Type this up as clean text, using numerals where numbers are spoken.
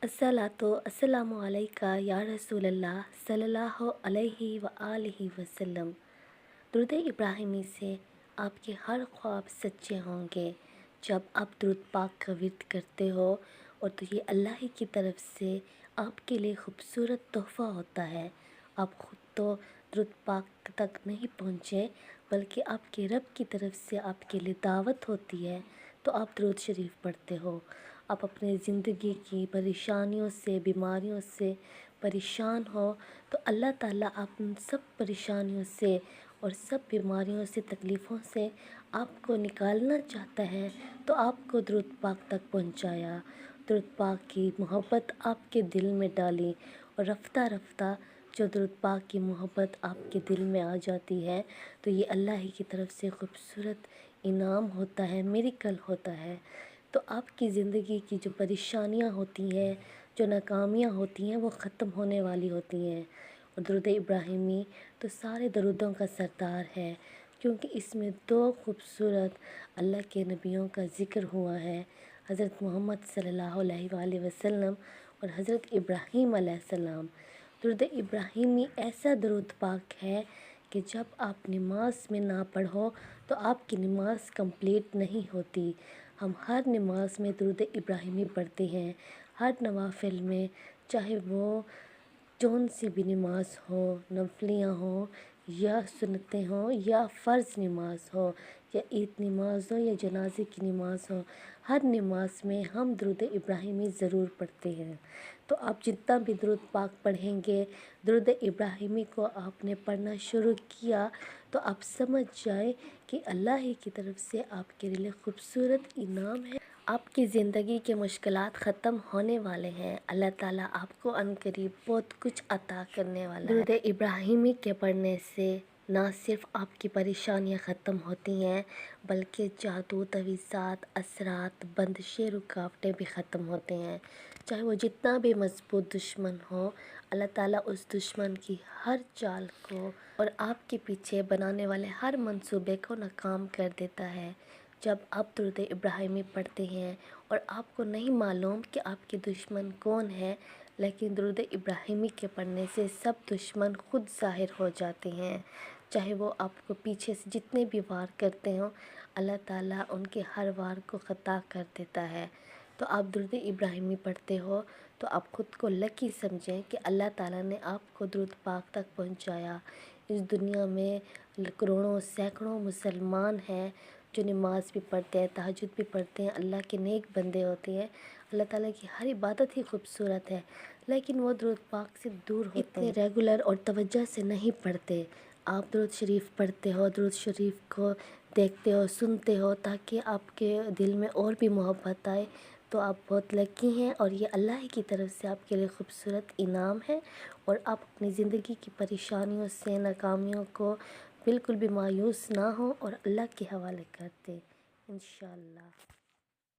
अस्सलातो अस्सलामु अलैका या रसूल अल्लाह सल्लल्लाहु अलैहि व आलिहि वसल्लम। दुरूद इब्राहिमी से आपके हर ख्वाब सच्चे होंगे जब आप दुरूद पाक का विर्द करते हो, और तो ये अल्लाह ही की तरफ से आपके लिए खूबसूरत तोहफ़ा होता है। आप ख़ुद तो दुरूद पाक तक नहीं पहुँचे, बल्कि आपके रब की तरफ से आपके लिए दावत होती है, तो आप दुरूद शरीफ पढ़ते हो। आप अपने ज़िंदगी की परेशानियों से, बीमारियों से परेशान हो, तो अल्लाह ताला आप उन सब परेशानियों से और सब बीमारियों से, तकलीफ़ों से आपको निकालना चाहता है, तो आपको दुरूद पाक तक पहुँचाया। दुरूद पाक की मोहब्बत आपके दिल में डाली, और रफ्ता रफ्ता जो दुरूद पाक की मोहब्बत आपके दिल में आ जाती है, तो ये अल्लाह ही की तरफ से खूबसूरत इनाम होता है, मिरेकल होता है। तो आपकी ज़िंदगी की जो परेशानियाँ होती हैं, जो नाकामियाँ होती हैं, वो ख़त्म होने वाली होती हैं। और दुरूद इब्राहिमी तो सारे दरूदों का सरदार है, क्योंकि इसमें दो खूबसूरत अल्लाह के नबियों का ज़िक्र हुआ है, हज़रत मोहम्मद सल्लल्लाहु अलैहि वसल्लम और हज़रत इब्राहीम अलैहिस्सलाम। दुरूद इब्राहिमी ऐसा दरूद पाक है कि जब आप नमाज में ना पढ़ो तो आपकी नमाज कंप्लीट नहीं होती। हम हर नमाज में दुरूद इब्राहिमी पढ़ते हैं, हर नवाफिल में, चाहे वो जौन सी भी नमाज हो, नफलियाँ हो या सुन्नतें हों या फ़र्ज़ नमाज हो, या ईद नमाज हो या जनाजे की नमाज हो, हर नमाज में हम दुरूद इब्राहिमी ज़रूर पढ़ते हैं। तो आप जितना भी दुरूद पाक पढ़ेंगे, दुरूद इब्राहिमी को आपने पढ़ना शुरू किया, तो आप समझ जाए कि अल्लाह ही की तरफ से आपके लिए खूबसूरत इनाम है। आपकी ज़िंदगी के मुश्किलात ख़त्म होने वाले हैं। अल्लाह ताला आपको अनकरीब बहुत कुछ अता करने वाला है। दुरूद इब्राहिमी के पढ़ने से ना सिर्फ़ आपकी परेशानियाँ ख़त्म होती हैं, बल्कि जादू, तवीज़ात, असरात, बंदिशें, रुकावटें भी ख़त्म होते हैं। चाहे वो जितना भी मज़बूत दुश्मन हो, अल्लाह ताला उस दुश्मन की हर चाल को और आपके पीछे बनाने वाले हर मंसूबे को नाकाम कर देता है। जब आप दुरूद इब्राहिमी पढ़ते हैं और आपको नहीं मालूम कि आपके दुश्मन कौन है, लेकिन दुरूद इब्राहिमी के पढ़ने से सब दुश्मन खुद ज़ाहिर हो जाते हैं। चाहे वो आपको पीछे से जितने भी वार करते हों, अल्लाह ताला उनके हर वार को ख़ता कर देता है। तो आप दुरूद इब्राहिमी पढ़ते हो, तो आप ख़ुद को लकी समझें कि अल्लाह ताला ने आपको दुरूद पाक तक पहुँचाया। इस दुनिया में करोड़ों सैकड़ों मुसलमान हैं जो नमाज भी पढ़ते हैं, तहज्जुद भी पढ़ते हैं, अल्लाह के नेक बंदे होते हैं। अल्लाह ताला की हर इबादत ही खूबसूरत है, लेकिन वो दुरूद पाक से दूर होते हैं, इतने रेगुलर और तवज्जो से नहीं पढ़ते। आप दुरूद शरीफ पढ़ते हो, दुरूद शरीफ को देखते हो, सुनते हो, ताकि आपके दिल में और भी मोहब्बत आए। तो आप बहुत लकी हैं, और ये अल्लाह ही की तरफ से आपके लिए खूबसूरत इनाम है। और आप अपनी ज़िंदगी की परेशानियों से, नाकामियों को बिल्कुल भी मायूस ना हो और अल्लाह के हवाले कर दें, इंशाअल्लाह।